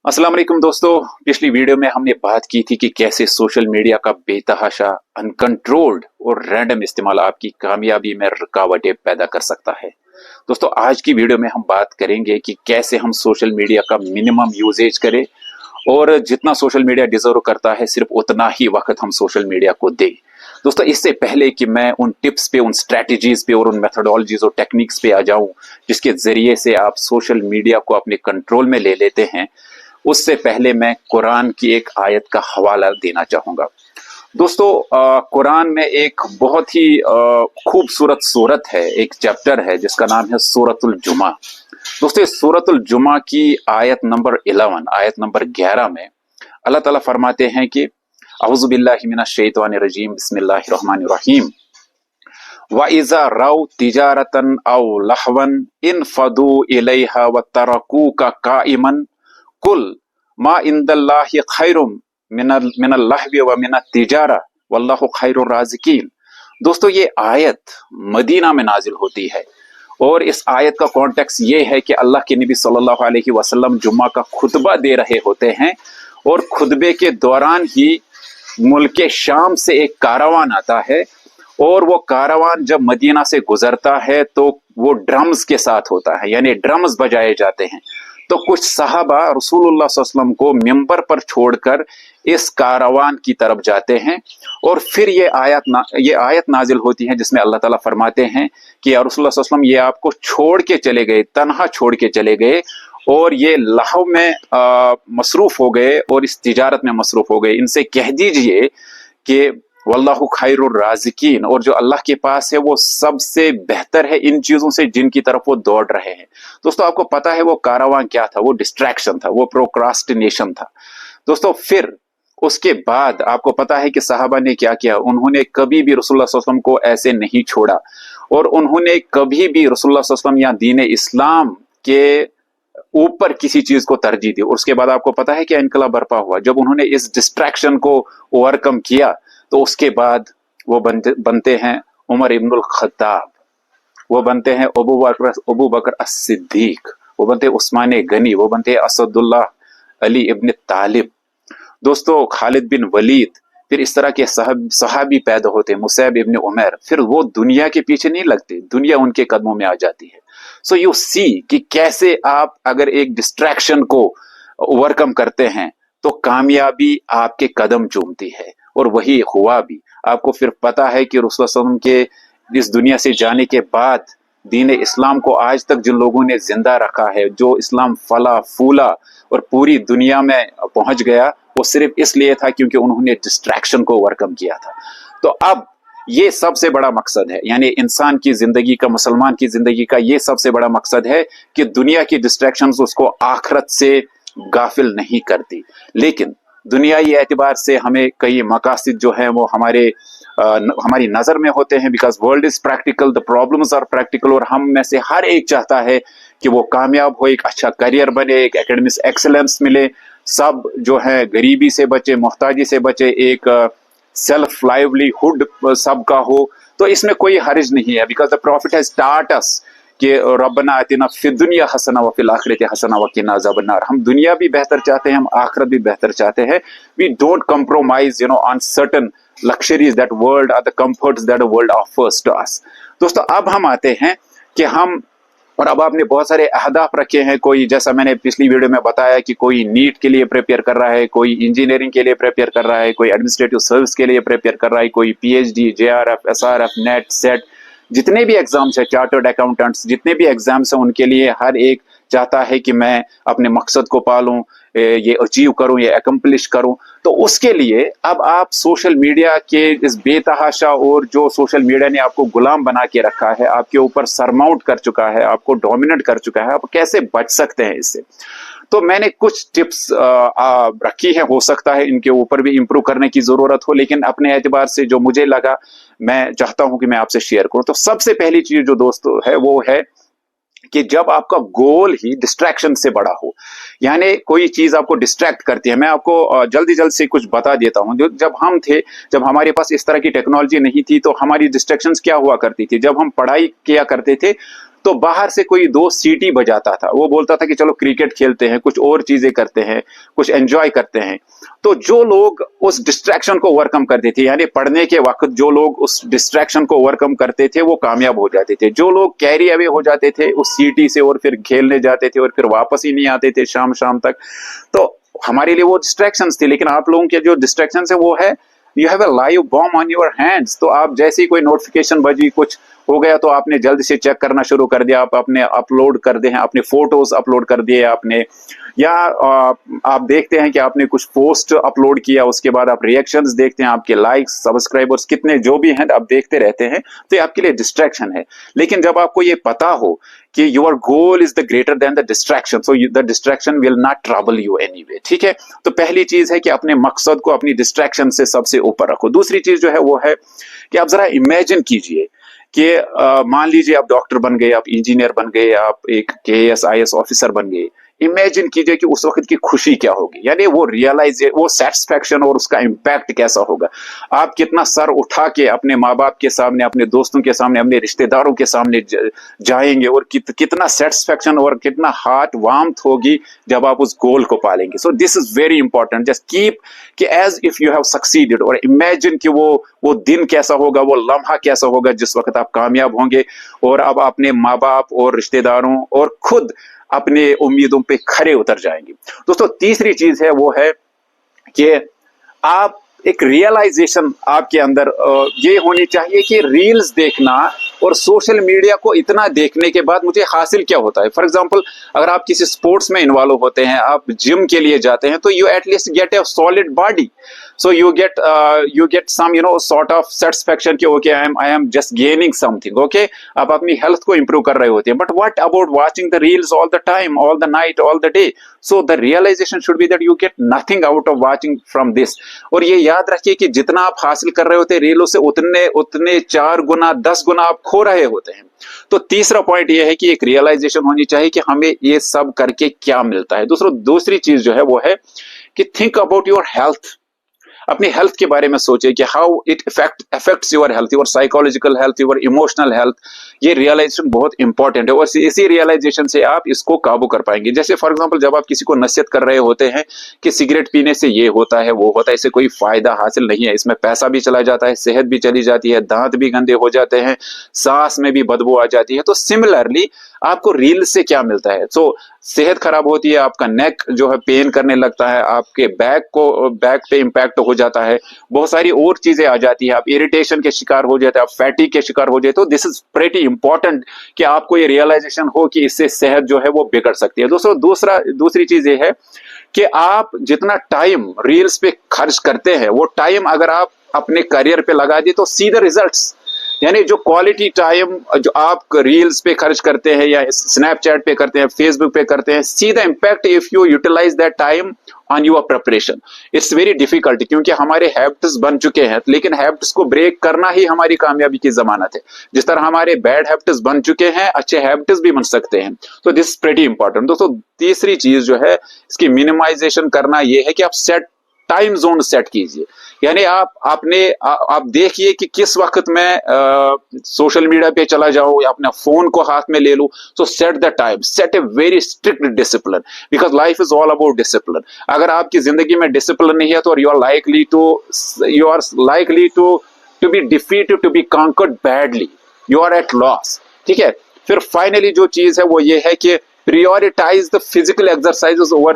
अस्सलाम वालेकुम दोस्तों। पिछली वीडियो में हमने बात की थी कि कैसे सोशल मीडिया का बेतहाशा, अनकंट्रोल्ड और रैंडम इस्तेमाल आपकी कामयाबी में रुकावटें पैदा कर सकता है। दोस्तों, आज की वीडियो में हम बात करेंगे कि कैसे हम सोशल मीडिया का मिनिमम यूजेज करें और जितना सोशल मीडिया डिजर्व करता है सिर्फ उतना ही वक्त हम सोशल मीडिया को दें। दोस्तों, इससे पहले कि मैं उन टिप्स पे, उन स्ट्रेटजीज पे और उन मेथोडोलॉजीज और टेक्निक्स पे आ जाऊं जिसके जरिए से आप सोशल मीडिया को अपने कंट्रोल में ले लेते हैं, उससे पहले मैं कुरान की एक आयत का हवाला देना चाहूंगा। दोस्तों, कुरान में एक बहुत ही खूबसूरत सूरत है, एक चैप्टर है जिसका नाम है सूरतुल जुमा। दोस्तों, इस सूरतुल जुमा की आयत नंबर 11, आयत नंबर 11 में अल्लाह ताला फरमाते हैं कि अऊज़ु बिल्लाहि मिनश शैतानिर रजीम, बिस्मिल्लाहिर रहमानिर रहीम, व इज़ा रौ तिजारतन औ लहवन इन फदू इलैहा व तरकूका काइमन कुल मा इंदल्लाहि खैरुम मिनल लहवी व मिनत तिजारा वल्लाहु खैरुर राज़िकीन। दोस्तों, ये आयत मदीना में नाजिल होती है और इस आयत का कॉन्टेक्स्ट ये है कि अल्लाह के नबी सल्लल्लाहु अलैहि वसल्लम जुम्मा का खुतबा दे रहे होते हैं और खुतबे के दौरान ही मुल्क शाम से एक कारवान आता है और वो कारवान जब मदीना से गुजरता है तो वो ड्रम्स के साथ होता है, यानी ड्रम्स बजाए जाते हैं। तो कुछ सहाबा रसूलुल्लाह सल्लल्लाहु अलैहि वसल्लम को मिंबर पर छोड़कर इस कारवान की तरफ जाते हैं और फिर ये आयत नाजिल होती है जिसमें अल्लाह ताला फरमाते हैं कि या रसूलुल्लाह सल्लल्लाहु अलैहि वसल्लम, ये आपको छोड़ के चले गए, तन्हा छोड़ के चले गए और ये लहव में मसरूफ हो गए और इस तिजारत में मसरूफ हो गए। इनसे कह दीजिए कि वल्लाहु खैरुर राज़िकीन, और जो अल्लाह के पास है वो सबसे बेहतर है इन चीजों से जिनकी तरफ वो दौड़ रहे हैं। दोस्तों, आपको पता है वो कारवां क्या था? वो डिस्ट्रैक्शन था, वो प्रोक्रास्टिनेशन था। दोस्तों, फिर उसके बाद आपको पता है कि सहाबा ने क्या किया। उन्होंने कभी भी रसूलुल्लाह सल्लल्लाहु अलैहि वसल्लम को ऐसे नहीं छोड़ा और उन्होंने कभी भी रसूलुल्लाह सल्लल्लाहु अलैहि वसल्लम या दीन इस्लाम के ऊपर किसी चीज को तरजीह दी। और उसके बाद आपको पता है कि इनकलाब बर्पा हुआ जब उन्होंने इस डिस्ट्रैक्शन को ओवरकम किया। तो उसके बाद वो बनते हैं उमर इब्नुल खत्ताब, वो बनते हैं अबू बकर as-सिद्दीक, वो बनते हैं उस्मान गनी, वो बनते हैं असदुल्लाह अली इब्न तालिब। दोस्तों, खालिद बिन वलीद, फिर इस तरह के सहाबी पैदा होते हैं, मुसैब इब्न उमर। फिर वो दुनिया के पीछे नहीं लगते, दुनिया उनके कदमों में आ जाती है। सो यू सी कि कैसे आप अगर एक डिस्ट्रैक्शन को ओवरकम करते हैं तो कामयाबी आपके कदम चूमती है, और वही हुआ भी। आपको फिर पता है कि रसूल सल्लल्लाहु अलैहि वसल्लम के इस दुनिया से जाने के बाद दीन इस्लाम को आज तक जिन लोगों ने जिंदा रखा है, जो इस्लाम फला फूला और पूरी दुनिया में पहुंच गया, वो सिर्फ इसलिए था क्योंकि उन्होंने डिस्ट्रैक्शन को ओवरकम किया था। तो अब ये सबसे बड़ा मकसद है, यानी इंसान की जिंदगी का, मुसलमान की जिंदगी का ये सबसे बड़ा मकसद है कि दुनिया की डिस्ट्रैक्शंस उसको आखिरत से गाफिल नहीं करती। लेकिन दुनियाई एतबार से हमें कई मकासद जो हैं वो हमारी नजर में होते हैं, because world is practical, the problems are practical, और हम में से हर एक चाहता है कि वो कामयाब हो, एक अच्छा करियर बने, एक एकेडमिक एक्सेलेंस मिले, सब जो है गरीबी से बचे, मोहताजी से बचे, एक सेल्फ लाइवलीहुड सबका हो। तो इसमें कोई हर्ज नहीं है, because the profit has taught us कि रब्बना आतिना फिद दुनिया हसना व फिल आखिरति हसना व किना अज़ाबन नार। हम दुनिया भी बेहतर चाहते हैं, हम आखिरत भी बेहतर चाहते हैं। We don't compromise on certain luxuries that world or the comforts that the world offers to us। दोस्तों, अब हम आते हैं कि अब आपने बहुत सारे अहदाफ रखे हैं। कोई, जैसा मैंने पिछली वीडियो में बताया, कि कोई नीट के लिए प्रिपेयर कर रहा है, कोई इंजीनियरिंग के लिए प्रिपेयर कर रहा है, कोई एडमिनिस्ट्रेटिव सर्विस के लिए प्रिपेयर कर रहा है, कोई PhD, JRF, SRF, net, set, जितने भी एग्जाम्स है, चार्टर्ड अकाउंटेंट्स, जितने भी एग्जाम्स हैं, उनके लिए हर एक चाहता है कि मैं अपने मकसद को पालूं, ये अचीव करूं, ये अकम्पलिश करूं। तो उसके लिए अब आप सोशल मीडिया के इस बेतहाशा, और जो सोशल मीडिया ने आपको गुलाम बना के रखा है, आपके ऊपर सरमाउंट कर चुका है, आपको डोमिनेट कर चुका है, आप कैसे बच सकते हैं इससे। तो मैंने कुछ टिप्स रखी है, हो सकता है इनके ऊपर भी इंप्रूव करने की जरूरत हो, लेकिन अपने एतबार से जो मुझे लगा मैं चाहता हूं कि मैं आपसे शेयर करूं। तो सबसे पहली चीज जो दोस्तों है वो है कि जब आपका गोल ही डिस्ट्रैक्शन से बड़ा हो, यानी कोई चीज आपको डिस्ट्रैक्ट करती है। मैं आपको जल्दी जल्द से कुछ बता देता हूं। जब हमारे पास इस तरह की टेक्नोलॉजी नहीं थी तो हमारी डिस्ट्रैक्शंस क्या हुआ करती थी। जब हम पढ़ाई किया करते थे तो बाहर से कोई दोस्त सीटी बजाता था, वो बोलता था कि चलो क्रिकेट खेलते हैं, कुछ और चीजें करते हैं, कुछ एंजॉय करते हैं। तो जो लोग उस डिस्ट्रैक्शन को ओवरकम करते थे, यानी पढ़ने के वक्त जो लोग उस डिस्ट्रैक्शन को ओवरकम करते थे वो कामयाब हो जाते थे। जो लोग कैरी अवे हो जाते थे उस सीटी से और फिर खेलने जाते थे और फिर वापस ही नहीं आते थे शाम शाम तक, तो हमारे लिए वो डिस्ट्रैक्शंस थे। लेकिन आप लोगों के जो डिस्ट्रैक्शंस है वो है, you have a live bomb on your hands. तो आप जैसे ही कोई नोटिफिकेशन बजी, कुछ हो गया, तो आपने जल्द से चेक करना शुरू कर दिया, आप अपने अपलोड कर दे हैं, अपने फोटोज अपलोड कर दिए आपने, या आप देखते हैं कि आपने कुछ पोस्ट अपलोड किया, उसके बाद आप रिएक्शंस देखते हैं, आपके लाइक्स सब्सक्राइबर्स कितने जो भी हैं आप देखते रहते हैं, तो ये आपके लिए डिस्ट्रैक्शन है। लेकिन जब आपको ये पता हो कि your goal is the greater than the distraction, so the distraction will not trouble you anyway, ठीक है। तो पहली चीज है कि अपने मकसद को अपनी डिस्ट्रैक्शन से सबसे ऊपर रखो। दूसरी चीज जो है वो है कि आप जरा इमेजिन कीजिए कि मान लीजिए आप डॉक्टर बन गए, आप इंजीनियर बन गए, आप एक केएएस आईएएस ऑफिसर बन गए। इमेजिन कीजिए कि उस वक्त की खुशी क्या होगी, यानी वो रियलाइज, वो सेटिस्फैक्शन और उसका इम्पैक्ट कैसा होगा। आप कितना सर उठा के अपने माँ बाप के सामने, अपने दोस्तों के सामने, अपने रिश्तेदारों के सामने जाएंगे, और कितना सेटिस्फैक्शन और कितना हार्ट वार्मथ होगी जब आप उस गोल को पालेंगे। So this is very important, just keep कि as if you have succeeded, और इमेजिन कि वो दिन कैसा होगा, वो लम्हा कैसा होगा जिस वक्त आप कामयाब होंगे और अब अपने माँ बाप और रिश्तेदारों और खुद अपने उम्मीदों पे खरे उतर जाएंगे। दोस्तों तीसरी चीज है वो है कि आप एक रियलाइजेशन आपके अंदर ये होनी चाहिए कि रील्स देखना और सोशल मीडिया को इतना देखने के बाद मुझे हासिल क्या होता है। फॉर एग्जांपल, अगर आप किसी स्पोर्ट्स में इन्वॉल्व होते हैं, आप जिम के लिए जाते हैं, तो you at least get A solid body, so you get some sort of satisfaction कि okay I am just gaining something, okay, आप अपनी हेल्थ को इंप्रूव कर रहे होते हैं। But what about watching the reels all the time, all the night, all the day? So the realisation should be that you get nothing out of watching from this. और ये याद रखिए कि जितना आप हासिल कर रहे होते हैं रीलों से, उतने 4 गुना 10 गुना आप खो रहे होते हैं। तो तीसरा पॉइंट ये है कि एक रियलाइजेशन होनी चाहिए कि हमें ये सब करके क्या मिलता है। दूसरी चीज जो है वो है कि थिंक अबाउट योर हेल्थ। अपनी हेल्थ के बारे में सोचिए कि how it affects your health, your psychological health, your emotional health. ये रियलाइजेशन बहुत इंपॉर्टेंट है और इसी रियलाइजेशन से आप इसको काबू कर पाएंगे। जैसे फॉर एग्जांपल, जब आप किसी को नसीहत कर रहे होते हैं कि सिगरेट पीने से ये होता है वो होता है, इससे कोई फायदा हासिल नहीं है, इसमें पैसा भी चला जाता है, सेहत भी चली जाती है, दांत भी गंदे हो जाते हैं, सांस में भी बदबू आ जाती है। तो सिमिलरली आपको रील से क्या मिलता है? तो सेहत खराब होती है, आपका नेक जो है पेन करने लगता है, आपके बैक पे इंपैक्ट हो जाता है, बहुत सारी और चीजें आ जाती है, आप इरिटेशन के शिकार हो जाते हैं, आप फैटिक के शिकार हो जाते। तो दिस इज प्रेटी इंपॉर्टेंट कि आपको ये रियलाइजेशन हो कि इससे सेहत जो है वो बिगड़ सकती है। दोस्तों दूसरी चीज ये है कि आप जितना टाइम रील्स पे खर्च करते हैं वो टाइम अगर आप अपने करियर पे लगा दिए तो सीधे रिजल्ट्स, यानी जो क्वालिटी टाइम जो आप रील्स पे खर्च करते हैं या स्नैपचैट पे करते हैं, फेसबुक पे करते हैं, सीधा impact if you utilise that time on your preparation. It's very difficult क्योंकि हमारे हैबिट्स बन चुके हैं, लेकिन हैबिट्स को ब्रेक करना ही हमारी कामयाबी की जमानत है। जिस तरह हमारे बैड हैबिट्स बन चुके हैं, अच्छे हैबिट्स भी बन सकते हैं। तो दिस प्रेटी इंपॉर्टेंट। दोस्तों तीसरी चीज जो है इसकी मिनिमाइजेशन करना ये है कि आप टाइम जोन सेट कीजिए, यानी आप देखिए कि किस वक्त मैं सोशल मीडिया पे चला जाऊं या अपना फोन को हाथ में ले लूं। So set the time, set a very strict discipline, because life is all about discipline. अगर आपकी जिंदगी में डिसिप्लिन नहीं है तो you are likely to be defeated, to be conquered badly, you are at loss, ठीक है। फिर फाइनली जो चीज है वो ये है कि prioritize the physical exercises over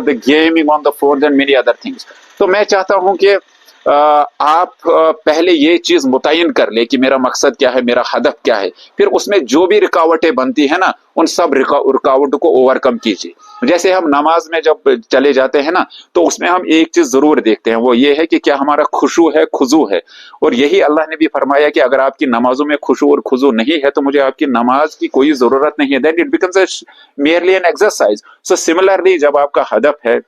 the gaming on the phone and many other things। तो मैं चाहता हूं कि आप पहले ये चीज मुतय्यन कर ले कि मेरा मकसद क्या है, मेरा हदफ क्या है, फिर उसमें जो भी रुकावटें बनती है ना उन सब रुकावटों को ओवरकम कीजिए। जैसे हम नमाज में जब चले जाते हैं ना तो उसमें हम एक चीज जरूर देखते हैं, वो ये है कि क्या हमारा खुशू है, खुजू है। और यही अल्लाह ने भी फरमाया कि अगर आपकी नमाजों में खुशू और खुजू नहीं है तो मुझे आपकी नमाज की कोई जरूरत नहीं है, that it becomes merely an exercise. So similarly जब आपका हदफ है,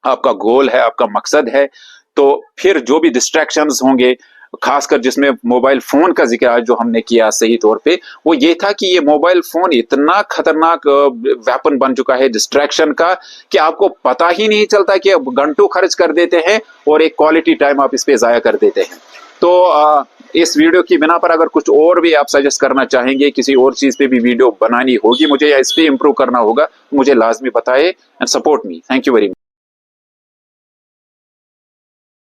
आपका गोल है, आपका मकसद है, तो फिर जो भी डिस्ट्रैक्शंस होंगे खासकर जिसमें मोबाइल फोन का जिक्र आज जो हमने किया सही तौर पे, वो ये था कि ये मोबाइल फोन इतना खतरनाक वेपन बन चुका है डिस्ट्रैक्शन का कि आपको पता ही नहीं चलता कि अब घंटों खर्च कर देते हैं और एक क्वालिटी टाइम आप इस पे जाया कर देते हैं। तो इस वीडियो की बिना पर अगर कुछ और भी आप सजेस्ट करना चाहेंगे, किसी और चीज पे भी वीडियो बनानी होगी मुझे या इस पे इम्प्रूव करना होगा, तो मुझे लाजमी बताएं and support me. Thank you very much.